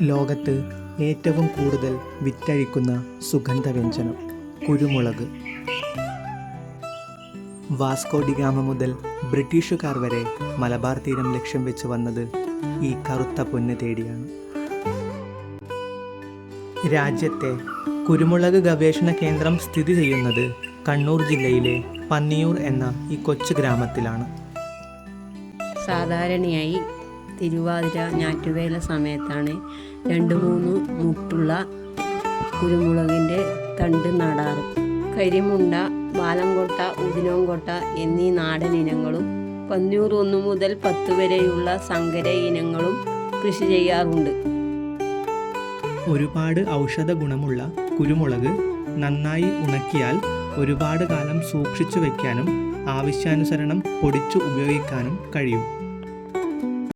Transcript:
ലോകത്ത് ഏറ്റവും കൂടുതൽ വിറ്റഴിക്കുന്ന സുഗന്ധവ്യഞ്ജനം കുരുമുളക്. വാസ്കോ ഡി ഗാമ മുതൽ ബ്രിട്ടീഷുകാർ വരെ മലബാർ തീരം ലക്ഷ്യം വെച്ച് വന്നത് ഈ കറുത്ത പൊന്ന് തേടിയാണ്. രാജ്യത്തെ കുരുമുളക് ഗവേഷണ കേന്ദ്രം സ്ഥിതി ചെയ്യുന്നത് കണ്ണൂർ ജില്ലയിലെ പന്നിയൂർ എന്ന ഈ കൊച്ചു ഗ്രാമത്തിലാണ്. സാധാരണയായി തിരുവാതിര ഞാറ്റുവേല സമയത്താണ് 2-3 മുട്ടുള്ള കുരുമുളകിൻ്റെ തണ്ട് നടാറ്. കരിമുണ്ട, വാലംകൊട്ട, ഉദിനോംകൊട്ട എന്നീ നാടൻ ഇനങ്ങളും പന്നിയൂർ 1 മുതൽ 10 വരെയുള്ള സങ്കര ഇനങ്ങളും കൃഷി ചെയ്യാറുണ്ട്. ഒരുപാട് ഔഷധ ഗുണമുള്ള കുരുമുളക് നന്നായി ഉണക്കിയാൽ ഒരുപാട് കാലം സൂക്ഷിച്ചു വയ്ക്കാനും ആവശ്യാനുസരണം പൊടിച്ചു ഉപയോഗിക്കാനും കഴിയും.